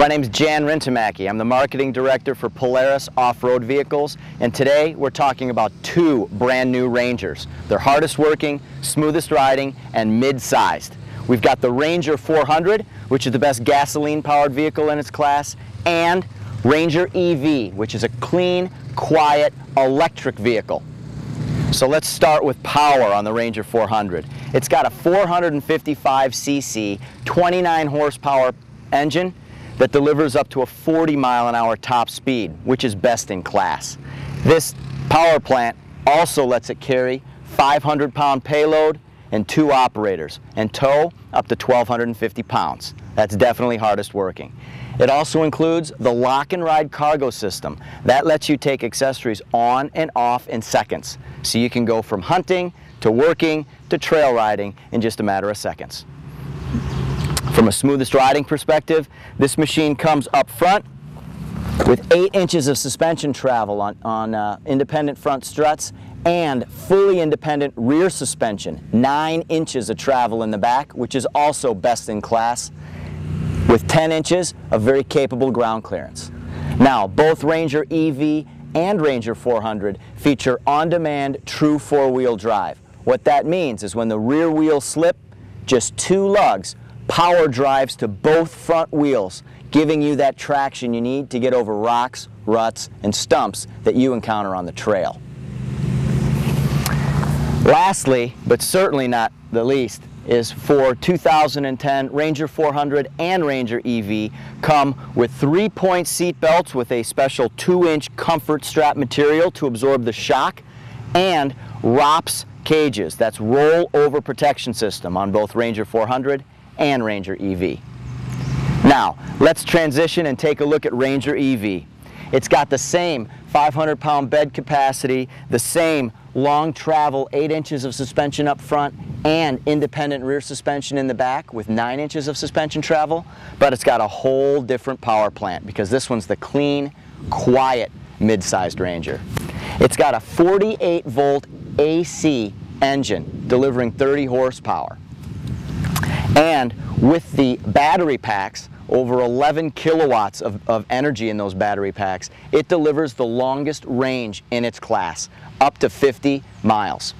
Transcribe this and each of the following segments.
My name is Jan Rintamaki. I'm the Marketing Director for Polaris Off-Road Vehicles, and today we're talking about two brand new Rangers. They're hardest working, smoothest riding, and mid-sized. We've got the Ranger 400, which is the best gasoline-powered vehicle in its class, and Ranger EV, which is a clean, quiet, electric vehicle. So let's start with power on the Ranger 400. It's got a 455cc, 29 horsepower engine that delivers up to a 40-mile-an-hour top speed, which is best in class. This power plant also lets it carry 500-pound payload and 2 operators, and tow up to 1,250 pounds. That's definitely hardest working. It also includes the lock and ride cargo system. That lets you take accessories on and off in seconds. So you can go from hunting to working to trail riding in just a matter of seconds. From a smoothest riding perspective, this machine comes up front with 8 inches of suspension travel on independent front struts and fully independent rear suspension, 9 inches of travel in the back, which is also best in class, with 10 inches of very capable ground clearance. Now, both Ranger EV and Ranger 400 feature on-demand true 4-wheel drive. What that means is when the rear wheels slip, just 2 lugs, power drives to both front wheels, giving you that traction you need to get over rocks, ruts, and stumps that you encounter on the trail. Lastly, but certainly not the least, is for 2010 Ranger 400 and Ranger EV come with 3-point seat belts with a special 2-inch comfort strap material to absorb the shock, and ROPS cages, that's roll-over protection system, on both Ranger 400 and Ranger EV. Now, let's transition and take a look at Ranger EV. It's got the same 500-pound bed capacity, the same long travel 8 inches of suspension up front, and independent rear suspension in the back with 9 inches of suspension travel, but it's got a whole different power plant because this one's the clean, quiet, mid-sized Ranger. It's got a 48-volt AC engine delivering 30 horsepower. And with the battery packs, over 11 kilowatts of energy in those battery packs, it delivers the longest range in its class, up to 50 miles.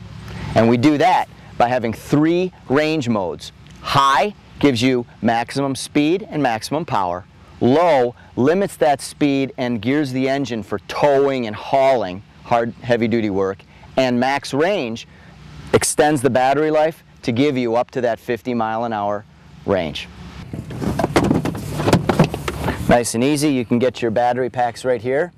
And we do that by having 3 range modes. High gives you maximum speed and maximum power. Low limits that speed and gears the engine for towing and hauling, hard, heavy-duty work. And max range extends the battery life to give you up to that 50-mile-an-hour range. Nice and easy, you can get your battery packs right here.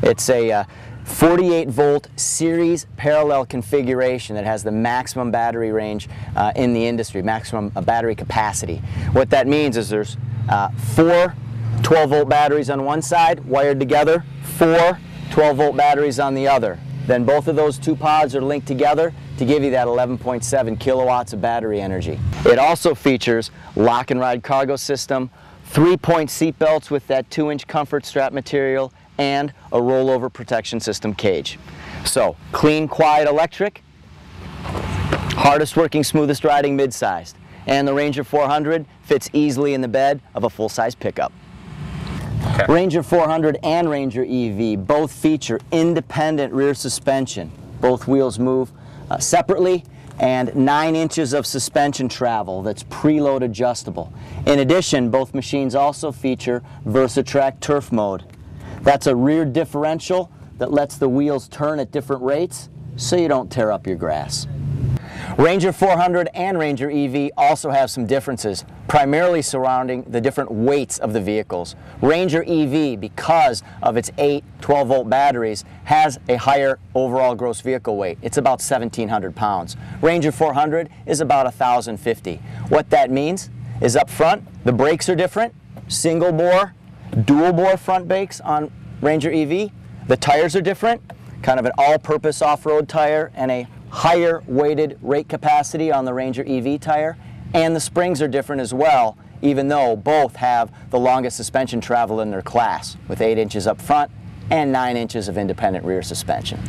It's a 48-volt series parallel configuration that has the maximum battery range in the industry, maximum battery capacity. What that means is there's 4 12-volt batteries on one side wired together, 4 12-volt batteries on the other. Then both of those 2 pods are linked together to give you that 11.7 kilowatts of battery energy. It also features lock and ride cargo system, 3-point seat belts with that 2-inch comfort strap material, and a rollover protection system cage. So, clean, quiet, electric, hardest working, smoothest riding, mid-sized. And the Ranger 400 fits easily in the bed of a full-size pickup. Okay. Ranger 400 and Ranger EV both feature independent rear suspension. Both wheels move separately, and 9 inches of suspension travel that's preload adjustable. In addition, both machines also feature VersaTrack Turf Mode. That's a rear differential that lets the wheels turn at different rates so you don't tear up your grass. Ranger 400 and Ranger EV also have some differences, primarily surrounding the different weights of the vehicles. Ranger EV, because of its 8 12-volt batteries, has a higher overall gross vehicle weight. It's about 1,700 pounds. Ranger 400 is about 1,050. What that means is up front, the brakes are different, single bore, dual bore front brakes on Ranger EV. The tires are different, kind of an all-purpose off-road tire and a higher weighted rake capacity on the Ranger EV tire, and the springs are different as well, even though both have the longest suspension travel in their class, with 8 inches up front and 9 inches of independent rear suspension.